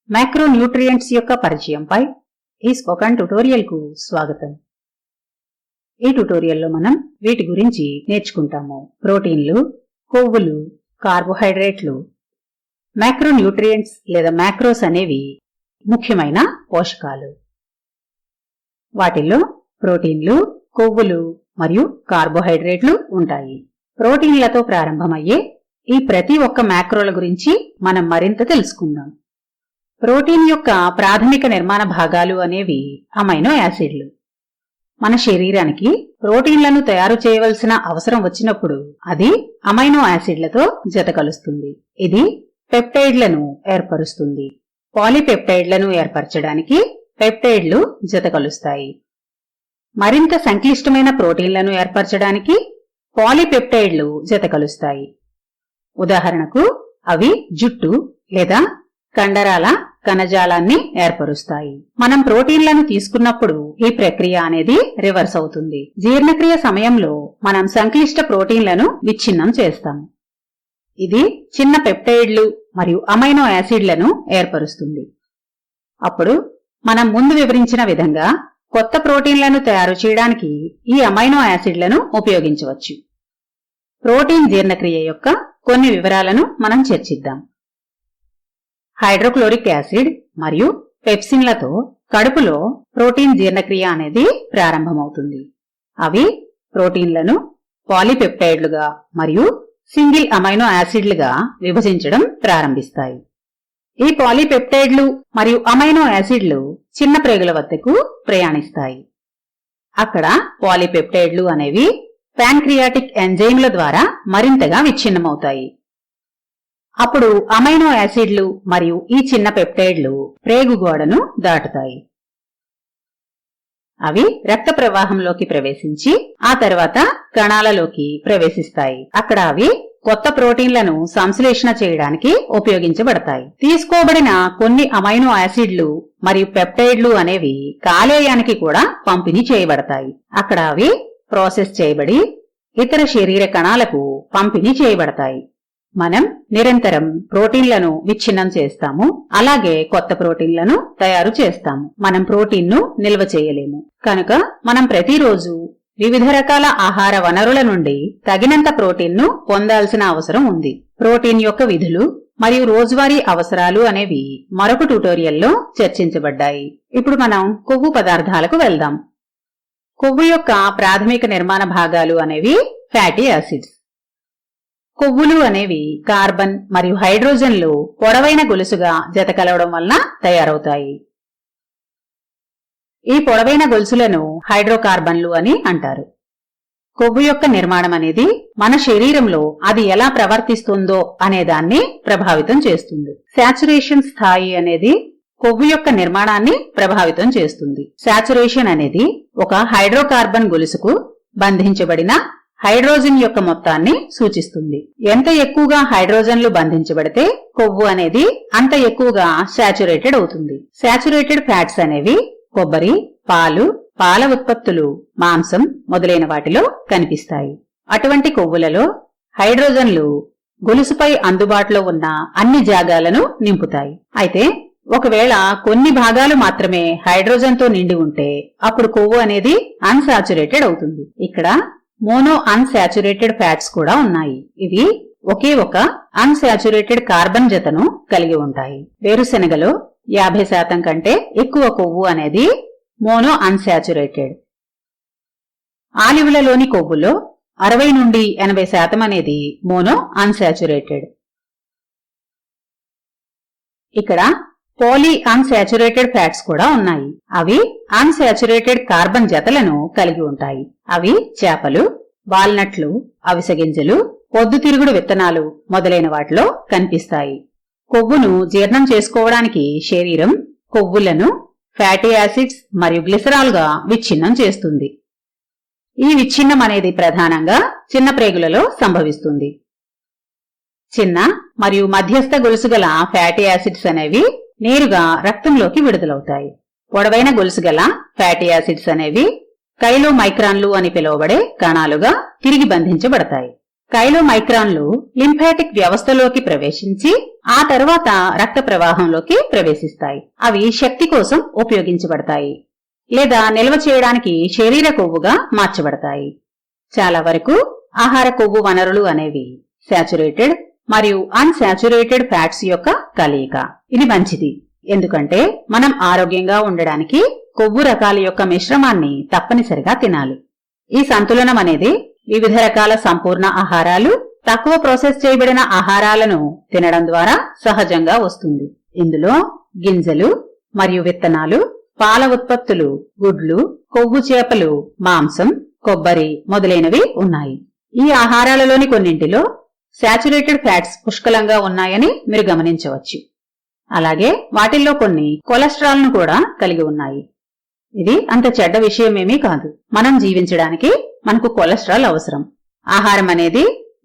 Macronutrients యొక్క పరిచయంపై ఈ spoken tutorial కు స్వాగతం. ఈ ట్యుటోరియల్లో మనం వీటి గురించి నేర్చుకుంటాము. ప్రోటీన్లు, కొవ్వులు, కార్బోహైడ్రేట్లు. మ్యాక్రోన్యూట్రియంట్స్ లేదా మ్యాక్రోస్ అనేవి ముఖ్యమైన పోషకాలు. వాటిల్లో ప్రోటీన్లు, కొవ్వులు మరియు కార్బోహైడ్రేట్లు ఉంటాయి. ప్రోటీన్లతో ప్రారంభమయ్యే ఈ ప్రతి ఒక్క మ్యాక్రోల గురించి మనం మరింత తెలుసుకుందాం. ప్రోటీన్ యొక్క ప్రాథమిక నిర్మాణ భాగాలు అనేవి అమైనో యాసిడ్లు. మన శరీరానికి ప్రోటీన్లను తయారు చేయవలసిన అవసరం వచ్చినప్పుడు అది అమైనో యాసిడ్లతో జతకలుస్తుంది. ఇది పెప్టైడ్లను ఏర్పరుస్తుంది. పాలీపెప్టైడ్లను ఏర్పరచడానికి పెప్టైడ్లు జతకలుస్తాయి. మరింత సంక్లిష్టమైన ప్రోటీన్లను ఏర్పరచడానికి పాలీపెప్టైడ్లు జతకలుస్తాయి. ఉదాహరణకు అవి జుట్టు లేదా కండరాల కణజాలాన్ని ఏర్పరుస్తాయి. మనం ప్రోటీన్లను తీసుకున్నప్పుడు ఈ ప్రక్రియ అనేది రివర్స్ అవుతుంది. జీర్ణక్రియ సమయంలో మనం సంక్లిష్ట ప్రోటీన్లను విచ్ఛిన్నం చేస్తాము. ఇది చిన్న పెప్టైడ్లు మరియు అమైనో యాసిడ్లను ఏర్పరుస్తుంది. అప్పుడు మనం ముందు వివరించిన విధంగా కొత్త ప్రోటీన్లను తయారు చేయడానికి ఈ అమైనో యాసిడ్లను ఉపయోగించవచ్చు. ప్రోటీన్ జీర్ణక్రియ యొక్క కొన్ని వివరాలను మనం చర్చిద్దాం. హైడ్రోక్లోరిక్ యాసిడ్ మరియు పెప్సిన్లతో కడుపులో ప్రోటీన్ జీర్ణక్రియ అనేది ప్రారంభమవుతుంది. అవి ప్రోటీన్లను పాలీపెప్టైడ్లుగా మరియు సింగిల్ అమైనో యాసిడ్లుగా విభజించడం ప్రారంభిస్తాయి. ఈ పాలీపెప్టైడ్లు మరియు అమైనో యాసిడ్లు చిన్న ప్రేగుల వద్దకు ప్రయాణిస్తాయి. అక్కడ పాలీపెప్టైడ్లు అనేవి ప్యాన్క్రియాటిక్ ఎంజైమ్ల ద్వారా మరింతగా విచ్ఛిన్నమవుతాయి. అప్పుడు అమైనో యాసిడ్లు మరియు ఈ చిన్న పెప్టైడ్లు ప్రేగు గోడను దాటుతాయి. అవి రక్త ప్రవాహంలోకి ప్రవేశించి ఆ తర్వాత కణాలలోకి ప్రవేశిస్తాయి. అక్కడ అవి కొత్త ప్రోటీన్లను సంశ్లేషణ చేయడానికి ఉపయోగించబడతాయి. తీసుకోబడిన కొన్ని అమైనో యాసిడ్లు మరియు పెప్టైడ్లు అనేవి కాలేయానికి కూడా పంపిణీ చేయబడతాయి. అక్కడ అవి ప్రాసెస్ చేయబడి ఇతర శరీర కణాలకు పంపిణీ చేయబడతాయి. మనం నిరంతరం ప్రోటీన్లను విచ్ఛిన్నం చేస్తాము. అలాగే కొత్త ప్రోటీన్లను తయారు చేస్తాము. మనం ప్రోటీన్ను నిల్వ చేయలేము. కనుక మనం ప్రతిరోజు వివిధ రకాల ఆహార వనరుల నుండి తగినంత ప్రోటీన్ను పొందాల్సిన అవసరం ఉంది. ప్రోటీన్ యొక్క విధులు మరియు రోజువారీ అవసరాలు అనేవి మరొక ట్యుటోరియల్లో చర్చించబడ్డాయి. ఇప్పుడు మనం కొవ్వు పదార్థాలకు వెళ్దాం. కొవ్వు యొక్క ప్రాథమిక నిర్మాణ భాగాలు అనేవి ఫ్యాటీ యాసిడ్స్. కొవ్వులు అనేవి కార్బన్ మరియు హైడ్రోజన్లు పొడవైన గొలుసుగా జతకలవడం వలన తయారవుతాయి. ఈ పొడవైన గొలుసులను హైడ్రోకార్బన్లు అని అంటారు. కొవ్వు యొక్క నిర్మాణం అనేది మన శరీరంలో అది ఎలా ప్రవర్తిస్తుందో అనేదాన్ని ప్రభావితం చేస్తుంది. శాచురేషన్ స్థాయి అనేది కొవ్వు యొక్క నిర్మాణాన్ని ప్రభావితం చేస్తుంది. శాచురేషన్ అనేది ఒక హైడ్రోకార్బన్ గొలుసుకు బంధించబడిన హైడ్రోజన్ యొక్క మొత్తాన్ని సూచిస్తుంది. ఎంత ఎక్కువగా హైడ్రోజన్లు బంధించబడితే కొవ్వు అనేది అంత ఎక్కువగా శాచురేటెడ్ అవుతుంది. శాచురేటెడ్ ఫ్యాట్స్ అనేవి కొబ్బరి, పాలు, పాల ఉత్పత్తులు, మాంసం మొదలైన వాటిలో కనిపిస్తాయి. అటువంటి కొవ్వులలో హైడ్రోజన్లు గొలుసుపై అందుబాటులో ఉన్న అన్ని జాగాలను నింపుతాయి. అయితే ఒకవేళ కొన్ని భాగాలు మాత్రమే హైడ్రోజన్ తో నిండి ఉంటే అప్పుడు కొవ్వు అనేది అన్సాచురేటెడ్ అవుతుంది. ఇక్కడ మోనో అన్సాచురేటెడ్ ఫ్యాట్స్ కూడా ఉన్నాయి. ఇవి ఒకే ఒక అన్సాచురేటెడ్ కార్బన్ జతను కలిగి ఉంటాయి. వేరుశెనగలో 50% కంటే ఎక్కువ కొవ్వు అనేది మోనో అన్సాచురేటెడ్. ఆలివ్లలోని కొవ్వులో 60 నుండి 80% అనేది మోనో అన్సాచురేటెడ్. ఇక్కడ పాలీ అన్సాచురేటెడ్ ఫ్యాట్స్ కూడా ఉన్నాయి. అవి అన్సాచురేటెడ్ కార్బన్ జతలను కలిగి ఉంటాయి. అవి చేపలు, వాల్నట్లు, అవిసె గింజలు, పొద్దుతిరుగుడు విత్తనాలు మొదలైన వాటిలో కనిపిస్తాయి. కొవ్వును జీర్ణం చేసుకోవడానికి శరీరం కొవ్వులను ఫ్యాటీ యాసిడ్స్ మరియు గ్లిసరాల్ గా విచ్ఛిన్నం చేస్తుంది. ఈ విచ్ఛిన్నం అనేది ప్రధానంగా చిన్న ప్రేగులలో సంభవిస్తుంది. చిన్న మరియు మధ్యస్థ గొలుసుగల ఫ్యాటీ యాసిడ్స్ అనేవి నేరుగా రక్తంలోకి విడుదలవుతాయి. పొడవైన గొలుసుగల ఫ్యాటీ యాసిడ్స్ అనేవి కైలోమైక్రాన్లు అని పిలువబడే కణాలుగా తిరిగి బంధించబడతాయి. కైలోమైక్రాన్లు లింఫాటిక్ వ్యవస్థలోకి ప్రవేశించి ఆ తర్వాత రక్త ప్రవాహంలోకి ప్రవేశిస్తాయి. అవి శక్తి కోసం ఉపయోగించబడతాయి లేదా నిల్వ చేయడానికి శరీర కొవ్వుగా మార్చబడతాయి. చాలా వరకు ఆహార కొవ్వు వనరులు అనేవి శాచురేటెడ్ మరియు అన్సాచురేటెడ్ ఫ్యాట్స్ యొక్క కలయిక. ఇది మంచిది, ఎందుకంటే మనం ఆరోగ్యంగా ఉండడానికి కొవ్వు రకాల యొక్క మిశ్రమాన్ని తప్పనిసరిగా తినాలి. ఈ సంతులనం అనేది వివిధ రకాల సంపూర్ణ ఆహారాలు, తక్కువ ప్రాసెస్ చేయబడిన ఆహారాలను తినడం ద్వారా సహజంగా వస్తుంది. ఇందులో గింజలు మరియు విత్తనాలు, పాల ఉత్పత్తులు, గుడ్లు, కొవ్వు చేపలు, మాంసం, కొబ్బరి మొదలైనవి ఉన్నాయి. ఈ ఆహారాలలోని కొన్నింటిలో శాచురేటెడ్ ఫ్యాట్స్ పుష్కలంగా ఉన్నాయని మీరు గమనించవచ్చు. అలాగే వాటిల్లో కొన్ని కొలెస్ట్రాల్ ను కూడా కలిగి ఉన్నాయి. ఇది అంత చెడ్డ విషయమేమీ కాదు. మనం జీవించడానికి మనకు కొలెస్ట్రాల్ అవసరం. ఆహారం అనేది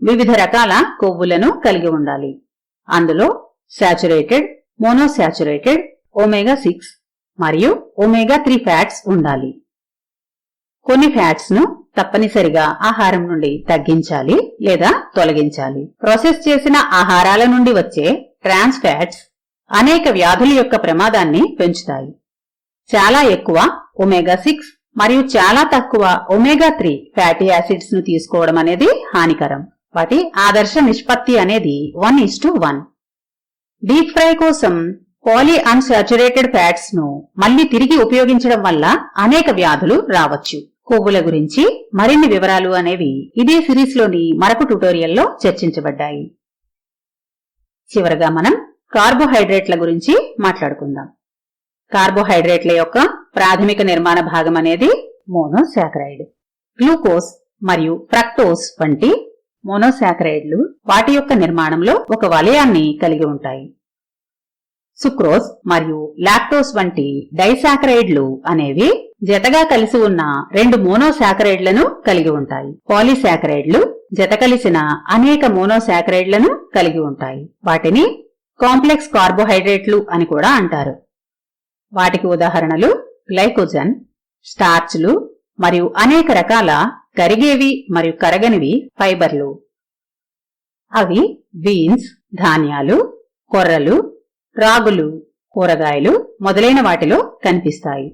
వివిధ రకాల కొవ్వులను కలిగి ఉండాలి. అందులో శాచురేటెడ్, మోనోశాచురేటెడ్, omega-6 మరియు omega-3 ఫ్యాట్స్ ఉండాలి. కొన్ని ఫ్యాట్స్ ను తప్పనిసరిగా ఆహారం నుండి తగ్గించాలి లేదా తొలగించాలి. ప్రాసెస్ చేసిన ఆహారాల నుండి వచ్చే ట్రాన్స్ ఫ్యాట్స్ అనేక వ్యాధుల యొక్క ప్రమాదాన్ని పెంచుతాయి. చాలా ఎక్కువ omega-6 మరియు చాలా తక్కువ omega-3 ఫ్యాటీ యాసిడ్స్ ను తీసుకోవడం అనేది హానికరం. వాటి ఆదర్శ నిష్పత్తి అనేది 1:1. డీప్ ఫ్రై కోసం పాలీ అన్సాచురేటెడ్ ఫ్యాట్స్ ను మళ్లీ తిరిగి ఉపయోగించడం వల్ల అనేక వ్యాధులు రావచ్చు. కొవ్వుల గురించి మరిన్ని వివరాలు అనేవి ఇదే సిరీస్ లోని మరొక ట్యుటోరియల్లో చర్చించబడ్డాయి. చివరగా మనం కార్బోహైడ్రేట్ల గురించి మాట్లాడుకుందాం. కార్బోహైడ్రేట్ల యొక్క ప్రాథమిక నిర్మాణ భాగం అనేది మోనోసాకరైడ్. గ్లూకోజ్ మరియు ఫ్రక్టోజ్ వంటి మోనోసాకరైడ్లు వాటి యొక్క నిర్మాణంలో ఒక వలయాన్ని కలిగి ఉంటాయి. సుక్రోజ్ మరియు లాక్టోజ్ వంటి డైసాకరైడ్లు అనేవి జతగా కలిసి ఉన్న రెండు మోనోసాకరైడ్లను కలిగి ఉంటాయి. పాలీసాకరైడ్లు జత కలిసిన అనేక మోనోసాకరైడ్లను కలిగి ఉంటాయి. వాటిని కాంప్లెక్స్ కార్బోహైడ్రేట్లు అని కూడా అంటారు. వాటికి ఉదాహరణలు గ్లైకోజన్, స్టార్చ్లు మరియు అనేక రకాల కరిగేవి మరియు కరగనివి ఫైబర్లు. అవి బీన్స్, ధాన్యాలు, కొర్రలు, రాగులు, కూరగాయలు మొదలైన వాటిలో కనిపిస్తాయి.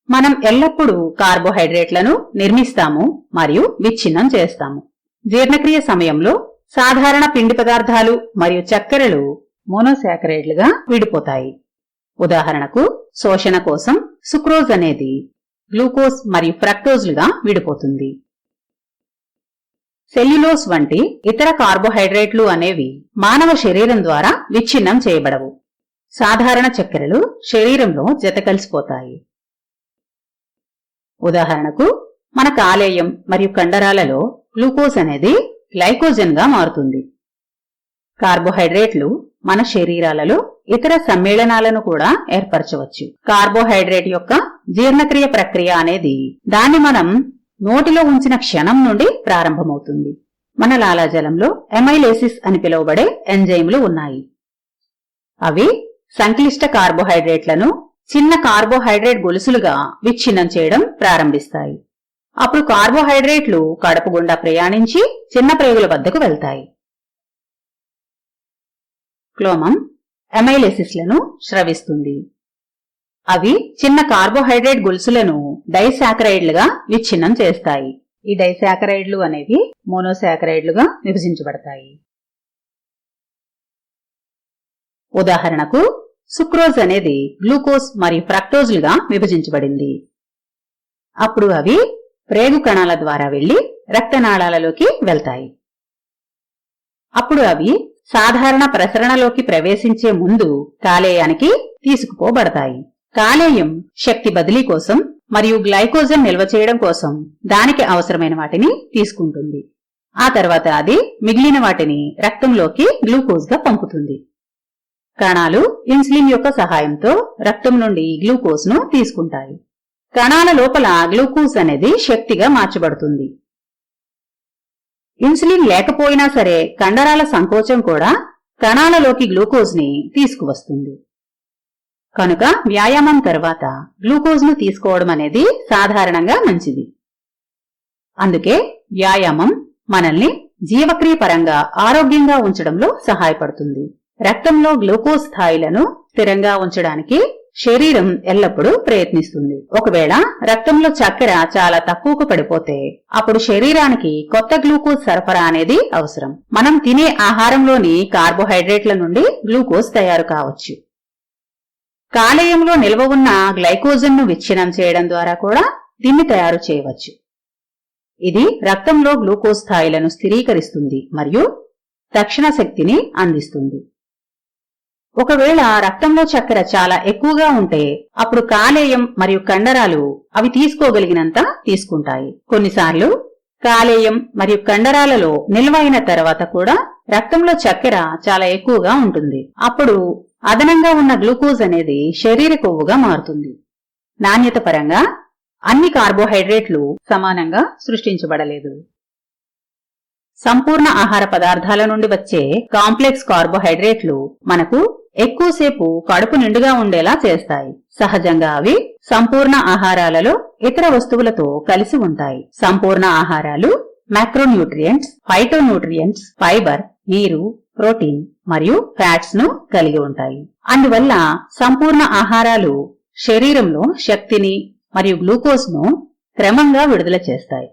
మనం ఎల్లప్పుడూ కార్బోహైడ్రేట్లను నిర్మిస్తాము మరియు విచ్ఛిన్నం చేస్తాము. జీర్ణక్రియ సమయంలో సాధారణ పిండి పదార్థాలు మరియు చక్కెరలు మోనోసాకరైడ్లుగా విడిపోతాయి. ఉదాహరణకు శోషణ కోసం సుక్రోజ్ అనేది గ్లూకోజ్ మరియు ఫ్రక్టోజ్లుగా విడిపోతుంది. సెల్యులోజ్ వంటి ఇతర కార్బోహైడ్రేట్లు అనేవి మానవ శరీరం ద్వారా విచ్ఛిన్నం చేయబడవు. సాధారణ చక్కెరలు శరీరంలో జతకలిసిపోతాయి. ఉదాహరణకు మన కాలేయం మరియు కండరాలలో గ్లూకోజ్ అనేది గ్లైకోజన్ గా మారుతుంది. కార్బోహైడ్రేట్లు మన శరీరాలలో ఇతర సమ్మేళనాలను కూడా ఏర్పరచవచ్చు. కార్బోహైడ్రేట్ యొక్క జీర్ణక్రియ ప్రక్రియ అనేది దాన్ని మనం నోటిలో ఉంచిన క్షణం నుండి ప్రారంభమవుతుంది. మన లాలాజలంలో ఎమైలేసిస్ అని పిలువబడే ఎంజైమ్లు ఉన్నాయి. అవి సంక్లిష్ట కార్బోహైడ్రేట్లను చిన్న కార్బోహైడ్రేట్ గొలుసులుగా విచ్ఛిన్నం చేయడం ప్రారంభిస్తాయి. అప్పుడు కార్బోహైడ్రేట్లు కడుపు గుండా ప్రయాణించి చిన్న ప్రేగుల వద్దకు వెళ్తాయి. క్లోమం ఎమైలేసిస్లను స్రవిస్తుంది. అవి చిన్న కార్బోహైడ్రేట్ గొలుసులను డైసాకరైడ్లుగా విచ్ఛిన్నం చేస్తాయి. ఈ డైసాకరైడ్లు అనేవి మోనోసాకరైడ్లుగా విభజించబడతాయి. ఉదాహరణకు సుక్రోజ్ అనేది గ్లూకోజ్ మరియు ఫ్రక్టోజ్లుగా విభజించబడింది. అప్పుడు అవి ప్రేగు కణాల ద్వారా వెళ్లి రక్తనాళాలలోకి వెళ్తాయి. అప్పుడు అవి సాధారణ ప్రసరణలోకి ప్రవేశించే ముందు కాలేయానికి తీసుకుపోబడతాయి. కాలేయం శక్తి బదిలీ కోసం మరియు గ్లైకోజన్ నిల్వ చేయడం కోసం దానికి అవసరమైన వాటిని తీసుకుంటుంది. ఆ తర్వాత అది మిగిలిన వాటిని రక్తంలోకి గ్లూకోజ్ గా పంపుతుంది. కణాలు ఇన్సులిన్ యొక్క సహాయంతో రక్తం నుండి గ్లూకోజ్ ను తీసుకుంటాయి. కణాల లోపల గ్లూకోజ్ అనేది శక్తిగా మార్చబడుతుంది. ఇన్సులిన్ లేకపోయినా సరే కండరాల సంకోచం కూడా కణాలలోకి గ్లూకోజ్ ని తీసుకువస్తుంది. కనుక వ్యాయామం తర్వాత గ్లూకోజ్ ను తీసుకోవడం అనేది సాధారణంగా మంచిది. అందుకే వ్యాయామం మనల్ని జీవక్రియ పరంగా ఆరోగ్యంగా ఉంచడంలో సహాయపడుతుంది. రక్తంలో గ్లూకోజ్ స్థాయిలను స్థిరంగా ఉంచడానికి శరీరం ఎల్లప్పుడూ ప్రయత్నిస్తుంది. ఒకవేళ రక్తంలో చక్కెర చాలా తక్కువకు పడిపోతే అప్పుడు శరీరానికి కొత్త గ్లూకోజ్ సరఫరా అనేది అవసరం. మనం తినే ఆహారంలోని కార్బోహైడ్రేట్ల నుండి గ్లూకోజ్ తయారు కావచ్చు. కాలేయంలో నిల్వ ఉన్న గ్లైకోజన్ ను విచ్ఛిన్నం చేయడం ద్వారా కూడా దీన్ని తయారు చేయవచ్చు. ఇది రక్తంలో గ్లూకోజ్ స్థాయిలను స్థిరీకరిస్తుంది మరియు తక్షణ శక్తిని అందిస్తుంది. ఒకవేళ రక్తంలో చక్కెర చాలా ఎక్కువగా ఉంటే అప్పుడు కాలేయం మరియు కండరాలు అవి తీసుకోగలిగినంత తీసుకుంటాయి. కొన్నిసార్లు కాలేయం మరియు కండరాలలో నిల్వ అయిన తర్వాత కూడా రక్తంలో చక్కెర చాలా ఎక్కువగా ఉంటుంది. అప్పుడు అదనంగా ఉన్న గ్లూకోజ్ అనేది శరీర కొవ్వుగా మారుతుంది. నాణ్యత పరంగా అన్ని కార్బోహైడ్రేట్లు సమానంగా సృష్టించబడలేదు. సంపూర్ణ ఆహార పదార్థాల నుండి వచ్చే కాంప్లెక్స్ కార్బోహైడ్రేట్లు మనకు ఎక్కువసేపు కడుపు నిండుగా ఉండేలా చేస్తాయి. సహజంగా అవి సంపూర్ణ ఆహారాలలో ఇతర వస్తువులతో కలిసి ఉంటాయి. సంపూర్ణ ఆహారాలు మైక్రోన్యూట్రియంట్స్, ఫైటోన్యూట్రియంట్స్, ఫైబర్, నీరు, ప్రోటీన్ మరియు ఫ్యాట్స్ ను కలిగి ఉంటాయి. అందువల్ల సంపూర్ణ ఆహారాలు శరీరంలో శక్తిని మరియు గ్లూకోజ్ ను క్రమంగా విడుదల చేస్తాయి.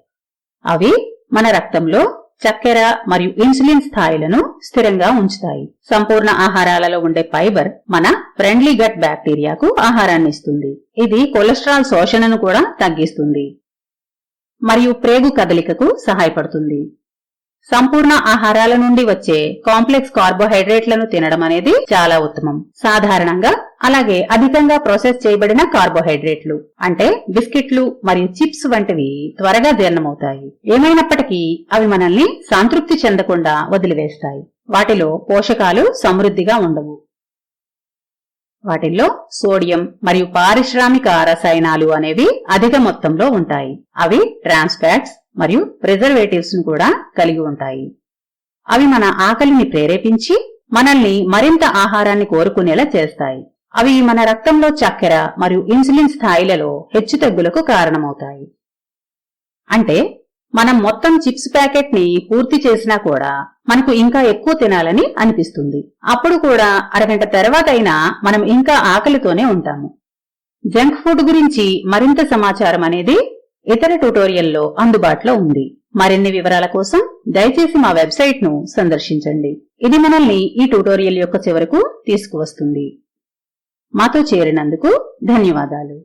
అవి మన రక్తంలో చక్కెర మరియు ఇన్సులిన్ స్థాయిలను స్థిరంగా ఉంచుతాయి. సంపూర్ణ ఆహారాలలో ఉండే ఫైబర్ మన ఫ్రెండ్లీ గట్ బ్యాక్టీరియాకు ఆహారాన్ని ఇస్తుంది. ఇది కొలెస్ట్రాల్ శోషణను కూడా తగ్గిస్తుంది మరియు ప్రేగు కదలికకు సహాయపడుతుంది. సంపూర్ణ ఆహారాల నుండి వచ్చే కాంప్లెక్స్ కార్బోహైడ్రేట్లను తినడం అనేది చాలా ఉత్తమం. సాధారణంగా అలాగే అధికంగా ప్రాసెస్ చేయబడిన కార్బోహైడ్రేట్లు అంటే బిస్కెట్లు మరియు చిప్స్ వంటివి త్వరగా జీర్ణమవుతాయి. ఏమైనప్పటికీ అవి మనల్ని సంతృప్తి చెందకుండా వదిలివేస్తాయి. వాటిలో పోషకాలు సమృద్ధిగా ఉండవు. వాటిల్లో సోడియం మరియు పారిశ్రామిక రసాయనాలు అనేవి అధిక మొత్తంలో ఉంటాయి. అవి ట్రాన్స్ ఫ్యాట్స్ మరియు ప్రిజర్వేటివ్స్ ను కూడా కలిగి ఉంటాయి. అవి మన ఆకలిని ప్రేరేపించి మనల్ని మరింత ఆహారాన్ని కోరుకునేలా చేస్తాయి. అవి మన రక్తంలో చక్కెర మరియు ఇన్సులిన్ స్థాయిలలో హెచ్చుతగ్గులకు కారణమవుతాయి. అంటే మనం మొత్తం చిప్స్ ప్యాకెట్ ని పూర్తి చేసినా కూడా మనకు ఇంకా ఎక్కువ తినాలని అనిపిస్తుంది. అప్పుడు కూడా అరగంట తర్వాత అయినా మనం ఇంకా ఆకలితోనే ఉంటాము. జంక్ ఫుడ్ గురించి మరింత సమాచారం అనేది ఇతర ట్యుటోరియల్లో అందుబాటులో ఉంది. మరిన్ని వివరాల కోసం దయచేసి మా వెబ్సైట్ ను సందర్శించండి. ఇది మనల్ని ఈ ట్యుటోరియల్ యొక్క చివరకు తీసుకువస్తుంది. మాతో చేరినందుకు ధన్యవాదాలు.